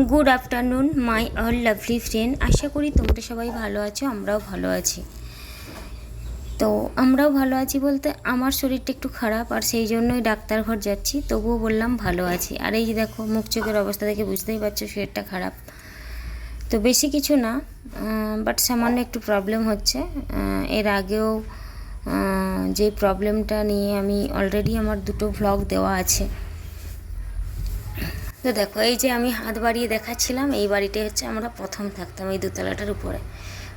Good afternoon my all lovely friend. আশা করি তোমরা সবাই ভালো আছো, আমরাও ভালো আছি। তো আমরাও ভালো আছি বলতে আমার শরীরটা একটু খারাপ, আর সেই জন্যই ডাক্তার ঘর যাচ্ছি। তবুও বললাম ভালো আছি। আর এই যে দেখো মুখ চোখের অবস্থা দেখে বুঝতেই পারছো শরীরটা খারাপ। তো বেশি কিছু না, বাট সামান্য একটু প্রবলেম হচ্ছে। এর আগেও যে প্রবলেমটা নিয়ে আমি অলরেডি আমার দুটো ভ্লগ দেওয়া আছে। তো দেখো এই যে আমি হাত বাড়িয়ে দেখাচ্ছিলাম, এই বাড়িটাই হচ্ছে আমরা প্রথম থাকতাম, এই দোতলাটার উপরে।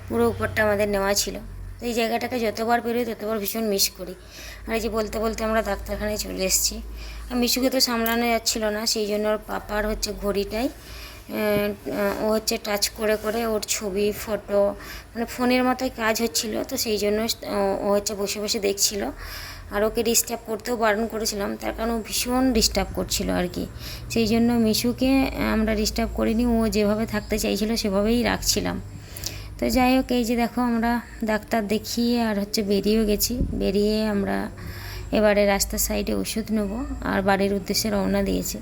পুরো উপরটা আমাদের নেওয়া ছিল। তো এই জায়গাটাকে যতবার বেরোই ততবার ভীষণ মিস করি। আর এই যে বলতে বলতে আমরা ডাক্তারখানায় চলে এসেছি। আর মিশুকে তো সামলানো যাচ্ছিলো না, সেই জন্য ওর পাপার হচ্ছে ঘড়িটাই ও হচ্ছে টাচ করে করে ওর ছবি ফটো মানে ফোনের মতোই কাজ হচ্ছিল। তো সেই জন্য ও হচ্ছে বসে বসে দেখছিল। আর ওকে ডিস্টার্ব করতেও বারণ করেছিলাম, তার কারণ ও ভীষণ ডিস্টার্ব করছিল আর কি। সেই জন্য মিশুকে আমরা ডিস্টার্ব করিনি, ও যেভাবে থাকতে চাইছিল সেভাবেই রাখছিলাম। তো যাই হোক, এই যে দেখো আমরা ডাক্তার দেখিয়ে আর হচ্ছে বেরিয়েও গেছি। বেরিয়ে আমরা এবারে রাস্তার সাইডে ওষুধ নেবো আর বাড়ির উদ্দেশ্যে রওনা দিয়েছি।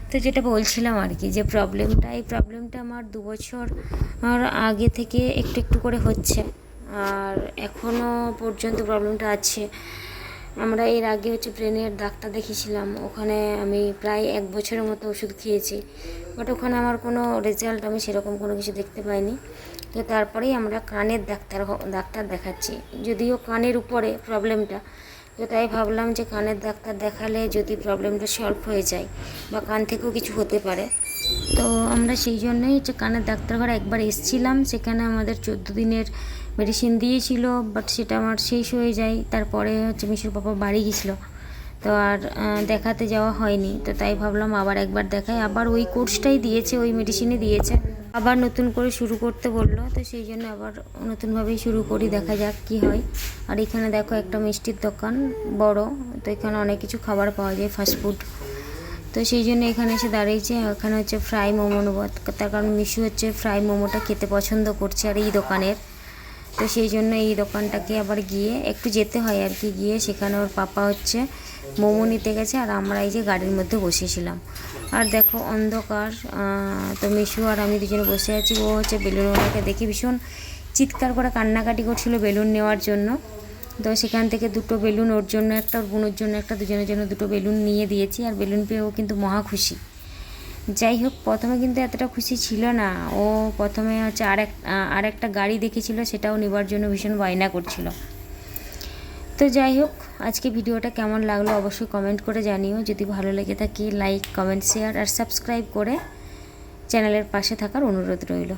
তো যেটা বলছিলাম আর কি, যে এই প্রবলেমটা আমার 2 বছর আগে থেকে একটু একটু করে হচ্ছে, আর এখনও পর্যন্ত প্রবলেমটা আছে। আমরা এর আগে হচ্ছে ব্রেনের ডাক্তার দেখিয়েছিলাম, ওখানে আমি প্রায় 1 বছরের মতো ওষুধ খেয়েছি, বাট ওখানে আমার কোনো রেজাল্ট আমি সেরকম কোনো কিছু দেখতে পাইনি। তো তারপরেই আমরা কানের ডাক্তার দেখাচ্ছি, যদিও কানের উপরে প্রবলেমটা। তো তাই ভাবলাম যে কানের ডাক্তার দেখালে যদি প্রবলেমটা সলভ হয়ে যায় বা কান থেকেও কিছু হতে পারে। তো আমরা সেই জন্যই হচ্ছে কানের ডাক্তারঘরে একবার এসেছিলাম, সেখানে আমাদের 14 দিনের মেডিসিন দিয়েছিল, বাট সেটা আমার শেষ হয়ে যায়। তারপরে হচ্ছে মিশুর পাপা বাড়ি গেছিলো, তো আর দেখাতে যাওয়া হয়নি। তো তাই ভাবলাম আবার একবার দেখাই। আবার ওই কোর্সটাই দিয়েছে, ওই মেডিসিনই দিয়েছে, আবার নতুন করে শুরু করতে বললো। তো সেই জন্য আবার নতুনভাবেই শুরু করি, দেখা যাক কি হয়। আর এখানে দেখো একটা মিষ্টির দোকান বড়, তো এখানে অনেক কিছু খাবার পাওয়া যায়, ফাস্টফুড। তো সেই জন্য এখানে এসে দাঁড়িয়েছে। এখানে হচ্ছে ফ্রাই মোমো নেবো, তার কারণ মিশু হচ্ছে ফ্রাই মোমোটা খেতে পছন্দ করছে আর এই দোকানের। তো সেই জন্য এই দোকানটাকে আবার গিয়ে একটু যেতে হয় আর কি, গিয়ে সেখানে ওর পাপা হচ্ছে মোমো নিতে গেছে, আর আমরা এই যে গাড়ির মধ্যে বসেছিলাম। আর দেখো অন্ধকার, তো মিশু আর আমি দুজনে বসে আছি। ও হচ্ছে বেলুনওয়ালাকে দেখে ভীষণ চিৎকার করে কান্নাকাটি করছিল বেলুন নেওয়ার জন্য। তো সেখান থেকে 2টো বেলুন, ওর জন্য একটা, ওর বোনের জন্য একটা, দুজনের জন্য 2টো বেলুন নিয়ে দিয়েছি। আর বেলুন পেয়ে ও কিন্তু মহা খুশি। যাই হোক, প্রথমে কিন্তু এতটা খুশি ছিল না। ও প্রথমে হচ্ছে আর একটা গাড়ি দেখেছিল, সেটাও নেবার জন্য ভীষণ বায়না করছিল। তো যাই হোক, আজকে ভিডিওটা কেমন লাগলো অবশ্যই কমেন্ট করে জানিও। যদি ভালো লেগে থাকে লাইক, কমেন্ট, শেয়ার আর সাবস্ক্রাইব করে চ্যানেলের পাশে থাকার অনুরোধ রইল।